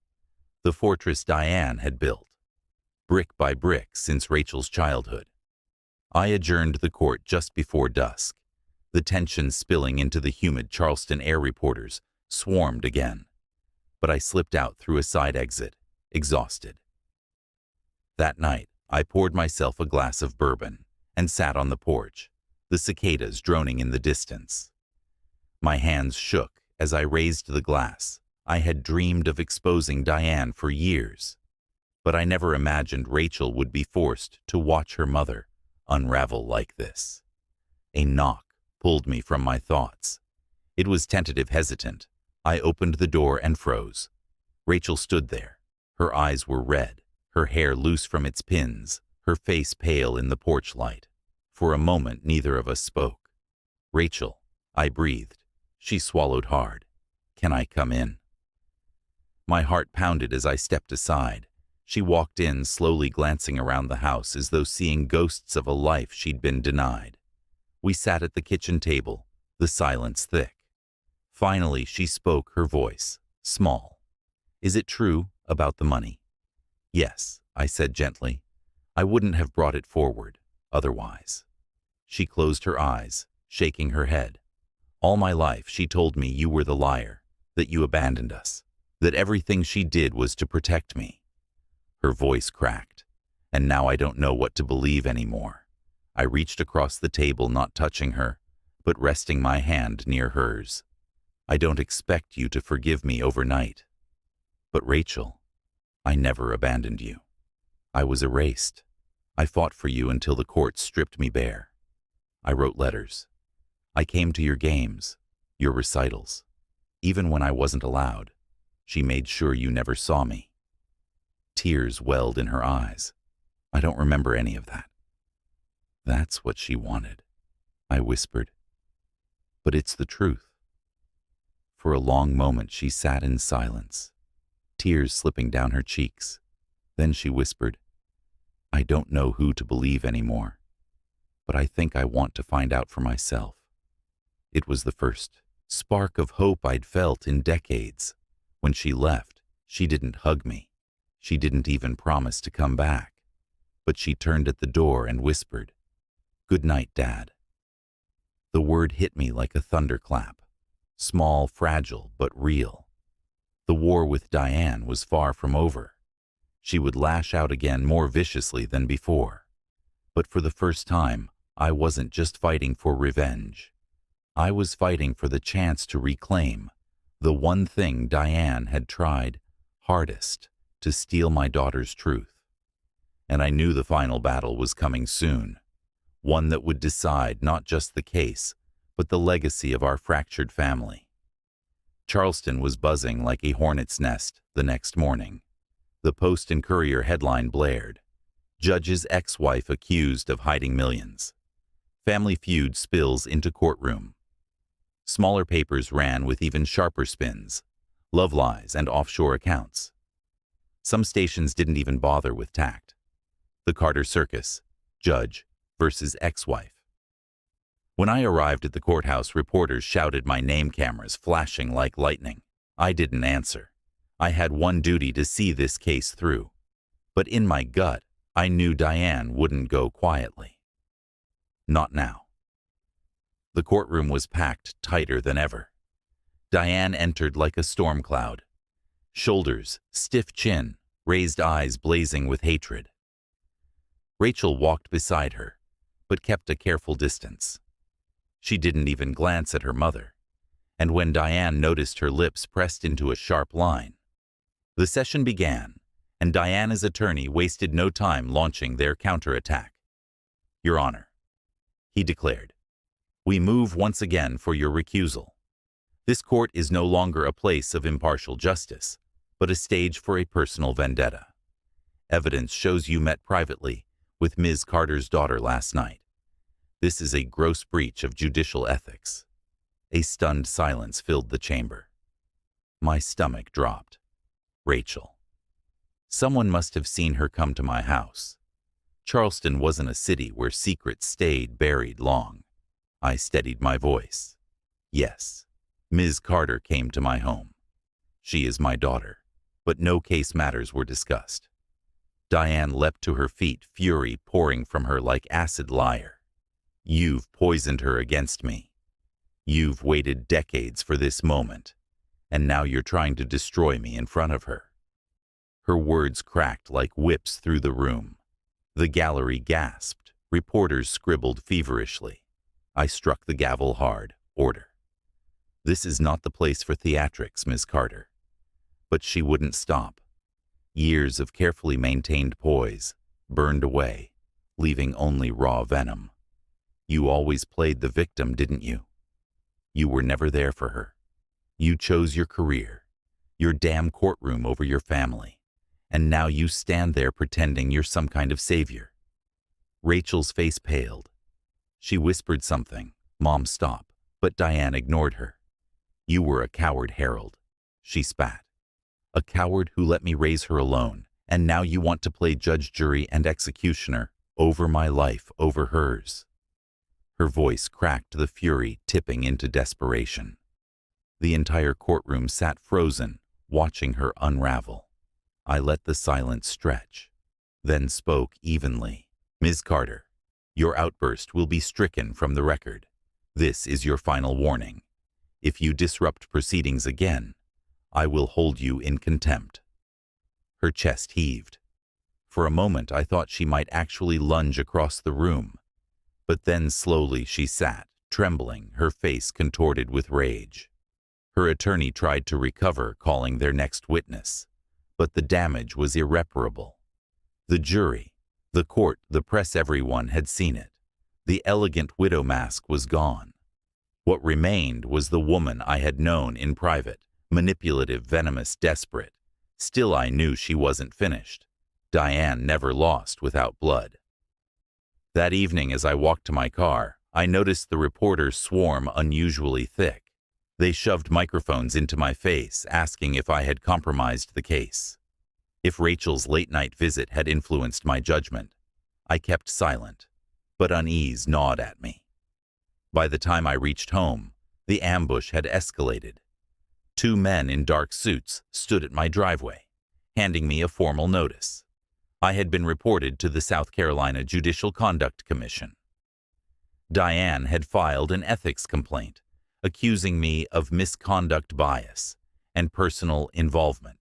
The fortress Diane had built, brick by brick since Rachel's childhood. I adjourned the court just before dusk. The tension spilling into the humid Charleston air. Reporters swarmed again. But I slipped out through a side exit, exhausted. That night, I poured myself a glass of bourbon and sat on the porch, the cicadas droning in the distance. My hands shook as I raised the glass. I had dreamed of exposing Diane for years, but I never imagined Rachel would be forced to watch her mother unravel like this. A knock pulled me from my thoughts. It was tentative, hesitant. I opened the door and froze. Rachel stood there. Her eyes were red, her hair loose from its pins, her face pale in the porch light. For a moment, neither of us spoke. "Rachel," I breathed. She swallowed hard. "Can I come in?" My heart pounded as I stepped aside. She walked in, slowly glancing around the house as though seeing ghosts of a life she'd been denied. We sat at the kitchen table, the silence thick. Finally, she spoke, her voice small. "Is it true about the money?" "Yes," I said gently. "I wouldn't have brought it forward otherwise." She closed her eyes, shaking her head. "All my life she told me you were the liar, that you abandoned us, that everything she did was to protect me." Her voice cracked, and now I don't know what to believe anymore. I reached across the table, not touching her, but resting my hand near hers. "I don't expect you to forgive me overnight. But Rachel, I never abandoned you. I was erased. I fought for you until the courts stripped me bare. I wrote letters. I came to your games, your recitals. Even when I wasn't allowed, she made sure you never saw me." Tears welled in her eyes. "I don't remember any of that." "That's what she wanted," I whispered. "But it's the truth." For a long moment she sat in silence, tears slipping down her cheeks. Then she whispered, "I don't know who to believe anymore, but I think I want to find out for myself." It was the first spark of hope I'd felt in decades. When she left, she didn't hug me. She didn't even promise to come back. But she turned at the door and whispered, "Good night, Dad." The word hit me like a thunderclap. Small, fragile, but real. The war with Diane was far from over. She would lash out again, more viciously than before. But for the first time, I wasn't just fighting for revenge. I was fighting for the chance to reclaim the one thing Diane had tried hardest, to steal my daughter's truth. And I knew the final battle was coming soon, one that would decide not just the case, but the legacy of our fractured family. Charleston was buzzing like a hornet's nest the next morning. The Post and Courier headline blared, "Judge's ex-wife accused of hiding millions. Family feud spills into courtroom." Smaller papers ran with even sharper spins, love lies and offshore accounts. Some stations didn't even bother with tact. The Carter Circus, judge versus ex-wife. When I arrived at the courthouse, reporters shouted my name, cameras flashing like lightning. I didn't answer. I had one duty: to see this case through. But in my gut, I knew Diane wouldn't go quietly. Not now. The courtroom was packed tighter than ever. Diane entered like a storm cloud. Shoulders, stiff chin, raised eyes blazing with hatred. Rachel walked beside her, but kept a careful distance. She didn't even glance at her mother, and when Diane noticed her lips pressed into a sharp line, the session began, and Diana's attorney wasted no time launching their counterattack. "Your Honor," he declared, "we move once again for your recusal. This court is no longer a place of impartial justice, but a stage for a personal vendetta. Evidence shows you met privately with Ms. Carter's daughter last night. This is a gross breach of judicial ethics." A stunned silence filled the chamber. My stomach dropped. Rachel. Someone must have seen her come to my house. Charleston wasn't a city where secrets stayed buried long. I steadied my voice. Yes, Ms. Carter came to my home. She is my daughter, but no case matters were discussed. Diane leapt to her feet, fury pouring from her like acid. Liar. You've poisoned her against me. You've waited decades for this moment, and now you're trying to destroy me in front of her. Her words cracked like whips through the room. The gallery gasped. Reporters scribbled feverishly. I struck the gavel hard. Order. This is not the place for theatrics, Miss Carter. But she wouldn't stop. Years of carefully maintained poise burned away, leaving only raw venom. You always played the victim, didn't you? You were never there for her. You chose your career, your damn courtroom over your family, and now you stand there pretending you're some kind of savior. Rachel's face paled. She whispered something. Mom, stop. But Diane ignored her. You were a coward, Harold. She spat. A coward who let me raise her alone, and now you want to play judge, jury, and executioner over my life, over hers. Her voice cracked, the fury tipping into desperation. The entire courtroom sat frozen, watching her unravel. I let the silence stretch, then spoke evenly. Ms. Carter, your outburst will be stricken from the record. This is your final warning. If you disrupt proceedings again, I will hold you in contempt. Her chest heaved. For a moment I thought she might actually lunge across the room, but then slowly she sat, trembling, her face contorted with rage. Her attorney tried to recover, calling their next witness, but the damage was irreparable. The jury, the court, the press, everyone had seen it. The elegant widow mask was gone. What remained was the woman I had known in private, manipulative, venomous, desperate. Still, I knew she wasn't finished. Diane never lost without blood. That evening, as I walked to my car, I noticed the reporters swarm unusually thick. They shoved microphones into my face, asking if I had compromised the case. If Rachel's late-night visit had influenced my judgment. I kept silent, but unease gnawed at me. By the time I reached home, the ambush had escalated. 2 men in dark suits stood at my driveway, handing me a formal notice. I had been reported to the South Carolina Judicial Conduct Commission. Diane had filed an ethics complaint, accusing me of misconduct, bias, and personal involvement.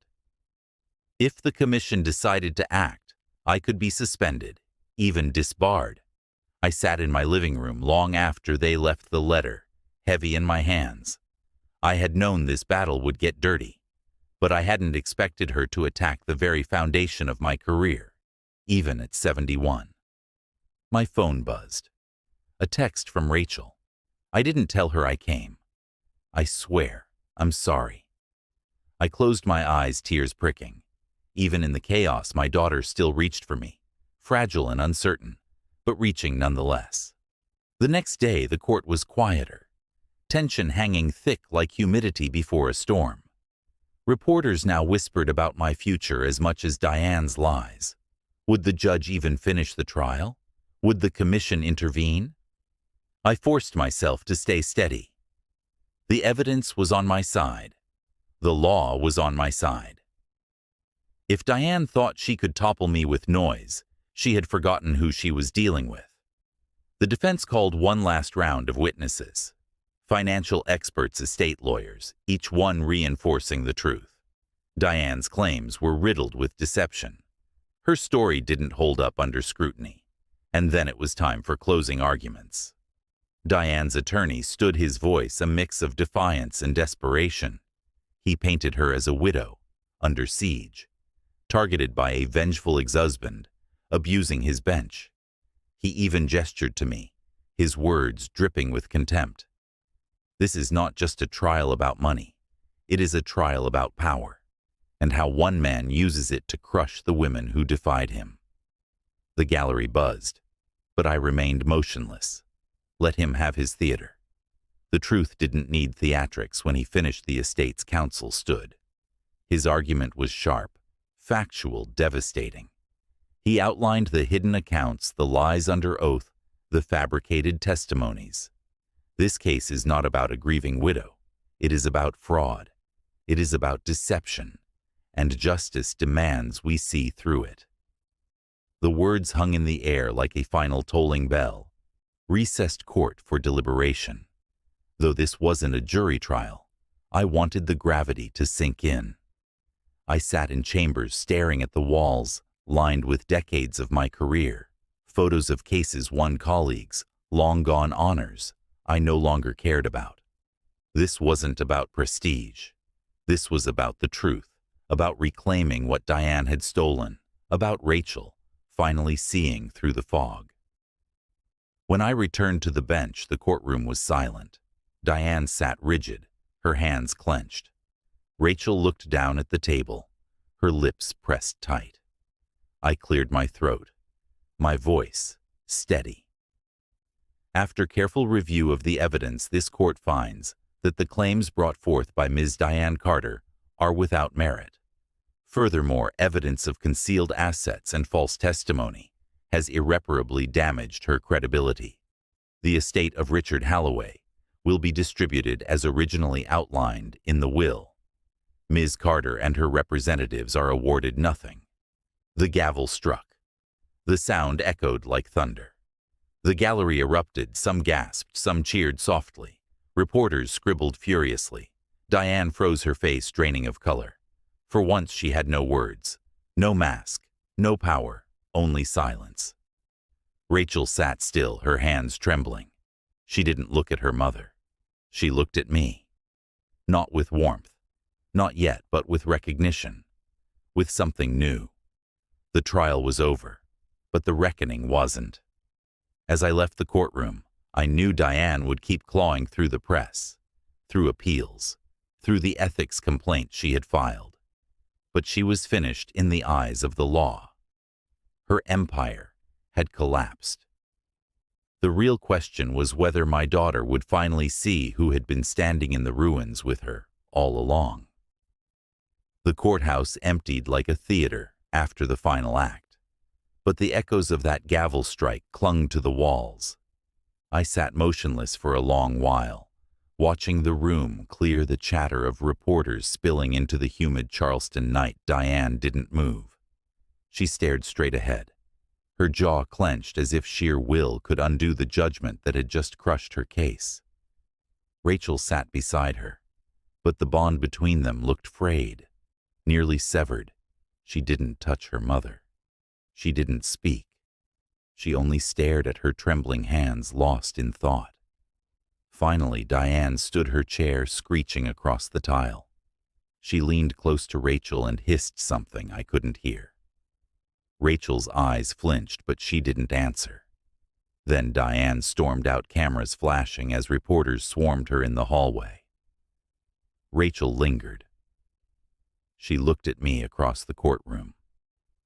If the commission decided to act, I could be suspended, even disbarred. I sat in my living room long after they left the letter, heavy in my hands. I had known this battle would get dirty, but I hadn't expected her to attack the very foundation of my career, even at 71. My phone buzzed. A text from Rachel. I didn't tell her I came. I swear, I'm sorry. I closed my eyes, tears pricking. Even in the chaos, my daughter still reached for me, fragile and uncertain, but reaching nonetheless. The next day, the court was quieter, tension hanging thick like humidity before a storm. Reporters now whispered about my future as much as Diane's lies. Would the judge even finish the trial? Would the commission intervene? I forced myself to stay steady. The evidence was on my side. The law was on my side. If Diane thought she could topple me with noise, she had forgotten who she was dealing with. The defense called one last round of witnesses. Financial experts, estate lawyers, each one reinforcing the truth. Diane's claims were riddled with deception. Her story didn't hold up under scrutiny. And then it was time for closing arguments. Diane's attorney stood, his voice a mix of defiance and desperation. He painted her as a widow, under siege, targeted by a vengeful ex-husband, abusing his bench. He even gestured to me, his words dripping with contempt. This is not just a trial about money. It is a trial about power, and how one man uses it to crush the women who defied him. The gallery buzzed, but I remained motionless. Let him have his theater. The truth didn't need theatrics when he finished. The estate's counsel stood. His argument was sharp, factual, devastating. He outlined the hidden accounts, the lies under oath, the fabricated testimonies. This case is not about a grieving widow. It is about fraud. It is about deception, and justice demands we see through it. The words hung in the air like a final tolling bell. Recessed court for deliberation. Though this wasn't a jury trial, I wanted the gravity to sink in. I sat in chambers staring at the walls, lined with decades of my career, photos of cases won, colleagues, long-gone honors I no longer cared about. This wasn't about prestige. This was about the truth, about reclaiming what Diane had stolen, about Rachel finally seeing through the fog. When I returned to the bench, the courtroom was silent. Diane sat rigid, her hands clenched. Rachel looked down at the table, her lips pressed tight. I cleared my throat, my voice steady. After careful review of the evidence, this court finds that the claims brought forth by Ms. Diane Carter are without merit. Furthermore, evidence of concealed assets and false testimony has irreparably damaged her credibility. The estate of Richard Halloway will be distributed as originally outlined in the will. Ms. Carter and her representatives are awarded nothing. The gavel struck. The sound echoed like thunder. The gallery erupted, some gasped, some cheered softly. Reporters scribbled furiously. Diane froze her face, draining of color. For once she had no words, no mask, no power, only silence. Rachel sat still, her hands trembling. She didn't look at her mother. She looked at me. Not with warmth, not yet, but with recognition, with something new. The trial was over, but the reckoning wasn't. As I left the courtroom, I knew Diane would keep clawing through the press, through appeals, through the ethics complaint she had filed. But she was finished in the eyes of the law. Her empire had collapsed. The real question was whether my daughter would finally see who had been standing in the ruins with her all along. The courthouse emptied like a theater after the final act, but the echoes of that gavel strike clung to the walls. I sat motionless for a long while, watching the room clear, the chatter of reporters spilling into the humid Charleston night. Diane didn't move. She stared straight ahead, her jaw clenched as if sheer will could undo the judgment that had just crushed her case. Rachel sat beside her, but the bond between them looked frayed, nearly severed. She didn't touch her mother. She didn't speak. She only stared at her trembling hands, lost in thought. Finally, Diane stood her chair, screeching across the tile. She leaned close to Rachel and hissed something I couldn't hear. Rachel's eyes flinched, but she didn't answer. Then Diane stormed out, cameras flashing as reporters swarmed her in the hallway. Rachel lingered. She looked at me across the courtroom.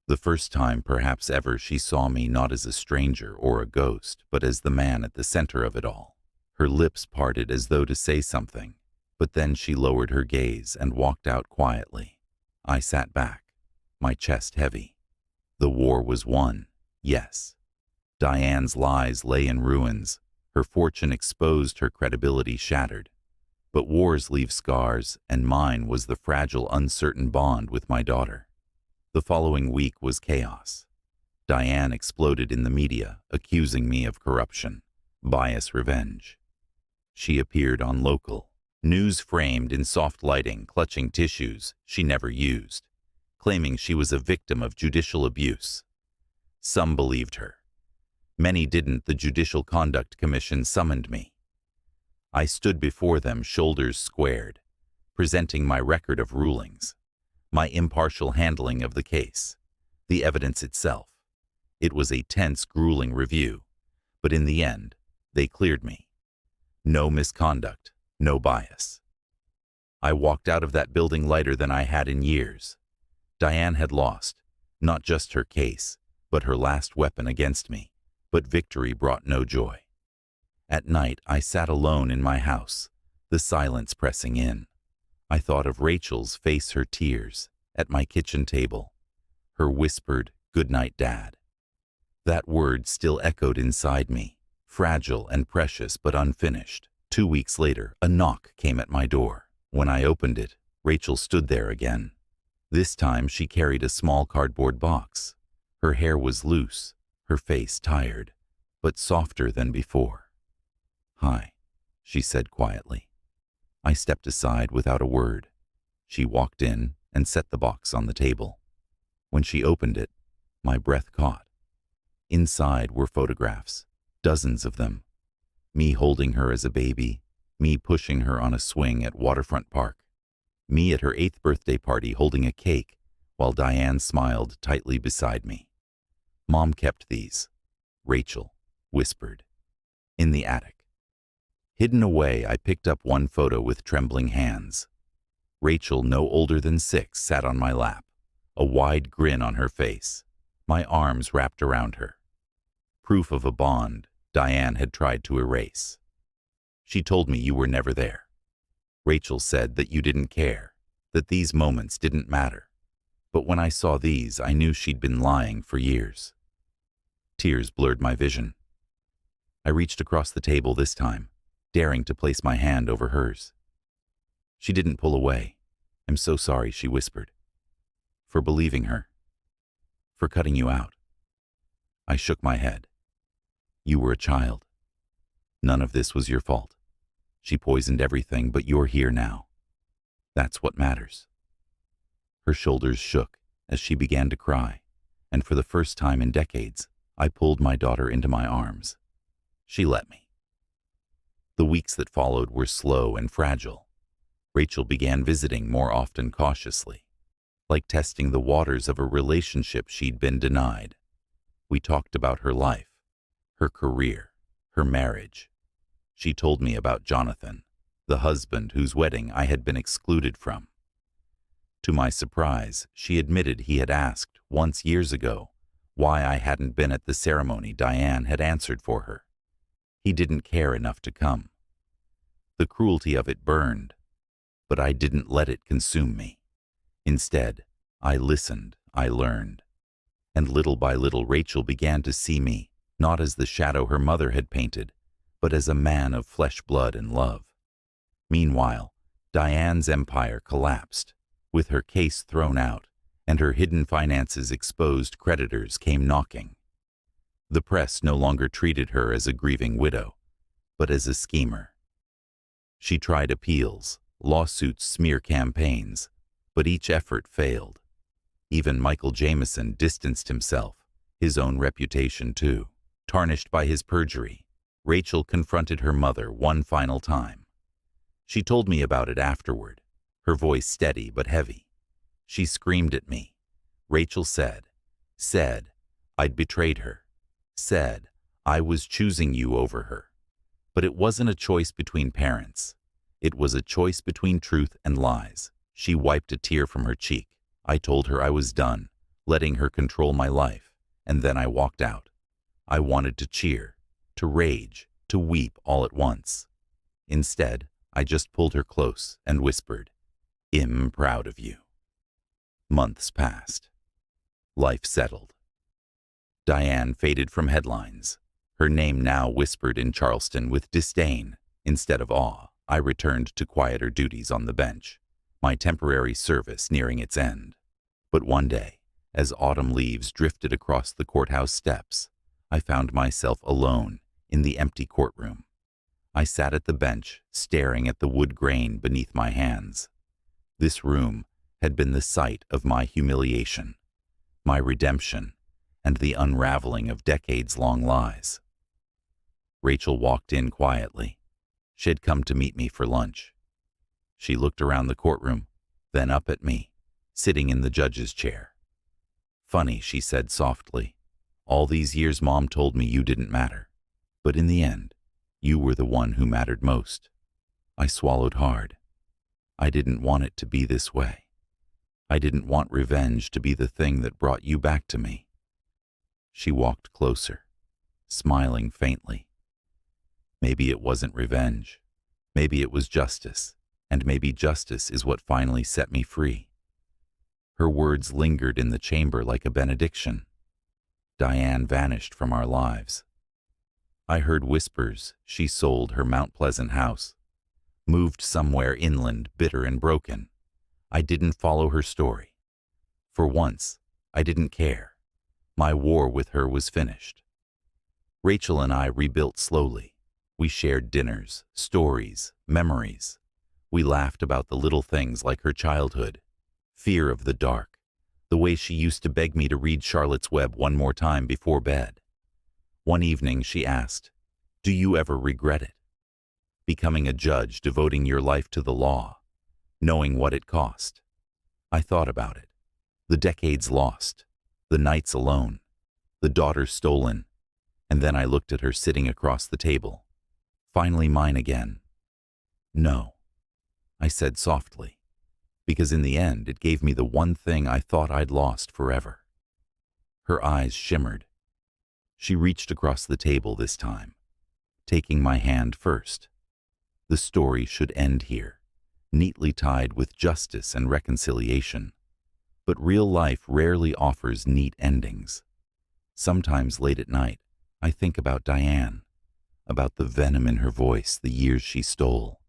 The first time, perhaps ever, she saw me not as a stranger or a ghost, but as the man at the center of it all. Her lips parted as though to say something, but then she lowered her gaze and walked out quietly. I sat back, my chest heavy. The war was won, yes. Diane's lies lay in ruins, her fortune exposed, her credibility shattered. But wars leave scars, and mine was the fragile, uncertain bond with my daughter. The following week was chaos. Diane exploded in the media, accusing me of corruption, bias, revenge. She appeared on local news, framed in soft lighting, clutching tissues she never used, claiming she was a victim of judicial abuse. Some believed her. Many didn't. The Judicial Conduct Commission summoned me. I stood before them, shoulders squared, presenting my record of rulings, my impartial handling of the case, the evidence itself. It was a tense, grueling review, but in the end, they cleared me. No misconduct, no bias. I walked out of that building lighter than I had in years. Diane had lost, not just her case, but her last weapon against me, but victory brought no joy. At night, I sat alone in my house, the silence pressing in. I thought of Rachel's face, her tears, at my kitchen table, her whispered, Good night, Dad. That word still echoed inside me, fragile and precious but unfinished. 2 weeks later, a knock came at my door. When I opened it, Rachel stood there again. This time she carried a small cardboard box. Her hair was loose, her face tired, but softer than before. "Hi," she said quietly. I stepped aside without a word. She walked in and set the box on the table. When she opened it, my breath caught. Inside were photographs, dozens of them. Me holding her as a baby, me pushing her on a swing at Waterfront Park, me at her 8th birthday party holding a cake while Diane smiled tightly beside me. "Mom kept these," Rachel whispered. "In the attic." Hidden away, I picked up one photo with trembling hands. Rachel, no older than 6, sat on my lap, a wide grin on her face, my arms wrapped around her. Proof of a bond Diane had tried to erase. "She told me you were never there. Rachel said that you didn't care, that these moments didn't matter. But when I saw these, I knew she'd been lying for years." Tears blurred my vision. I reached across the table this time, daring to place my hand over hers. She didn't pull away. "I'm so sorry," she whispered. "For believing her. For cutting you out." I shook my head. "You were a child. None of this was your fault. She poisoned everything, but you're here now. That's what matters." Her shoulders shook as she began to cry, and for the first time in decades, I pulled my daughter into my arms. She let me. The weeks that followed were slow and fragile. Rachel began visiting more often cautiously, like testing the waters of a relationship she'd been denied. We talked about her life, her career, her marriage. She told me about Jonathan, the husband whose wedding I had been excluded from. To my surprise, she admitted he had asked, once years ago, why I hadn't been at the ceremony Diane had answered for her. He didn't care enough to come. The cruelty of it burned, but I didn't let it consume me. Instead, I listened, I learned. And little by little, Rachel began to see me, not as the shadow her mother had painted, but as a man of flesh, blood, and love. Meanwhile, Diane's empire collapsed. With her case thrown out and her hidden finances exposed, creditors came knocking. The press no longer treated her as a grieving widow, but as a schemer. She tried appeals, lawsuits, smear campaigns, but each effort failed. Even Michael Jameson distanced himself, his own reputation too. Tarnished by his perjury, Rachel confronted her mother one final time. She told me about it afterward, her voice steady but heavy. She screamed at me. Rachel said, I'd betrayed her. Said, I was choosing you over her. But it wasn't a choice between parents. It was a choice between truth and lies. She wiped a tear from her cheek. I told her I was done, letting her control my life, and then I walked out. I wanted to cheer, to rage, to weep all at once. Instead, I just pulled her close and whispered, I'm proud of you. Months passed. Life settled. Diane faded from headlines. Her name now whispered in Charleston with disdain. Instead of awe, I returned to quieter duties on the bench, my temporary service nearing its end. But one day, as autumn leaves drifted across the courthouse steps, I found myself alone in the empty courtroom. I sat at the bench, staring at the wood grain beneath my hands. This room had been the site of my humiliation, my redemption, and the unraveling of decades-long lies. Rachel walked in quietly. She'd come to meet me for lunch. She looked around the courtroom, then up at me, sitting in the judge's chair. Funny, she said softly. All these years Mom told me you didn't matter. But in the end, you were the one who mattered most. I swallowed hard. I didn't want it to be this way. I didn't want revenge to be the thing that brought you back to me. She walked closer, smiling faintly. Maybe it wasn't revenge. Maybe it was justice, and maybe justice is what finally set me free. Her words lingered in the chamber like a benediction. Diane vanished from our lives. I heard whispers she sold her Mount Pleasant house, moved somewhere inland, bitter and broken. I didn't follow her story. For once, I didn't care. My war with her was finished. Rachel and I rebuilt slowly. We shared dinners, stories, memories. We laughed about the little things like her childhood, fear of the dark, the way she used to beg me to read Charlotte's Web one more time before bed. One evening she asked, "Do you ever regret it? Becoming a judge, devoting your life to the law, knowing what it cost." I thought about it. The decades lost, the nights alone, the daughter stolen, and then I looked at her sitting across the table. Finally mine again. "No," I said softly, because in the end it gave me the one thing I thought I'd lost forever. Her eyes shimmered. She reached across the table this time, taking my hand first. The story should end here, neatly tied with justice and reconciliation. But real life rarely offers neat endings. Sometimes late at night, I think about Diane, about the venom in her voice, the years she stole,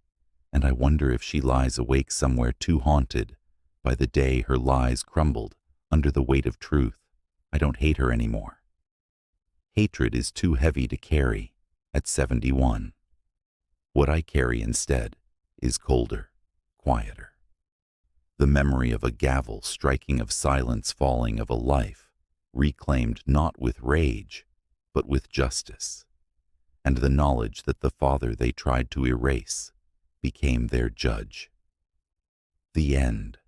and I wonder if she lies awake somewhere too haunted by the day her lies crumbled under the weight of truth. I don't hate her anymore. Hatred is too heavy to carry at 71. What I carry instead is colder, quieter. The memory of a gavel striking, of silence falling, of a life reclaimed not with rage, but with justice, and the knowledge that the father they tried to erase became their judge. The end.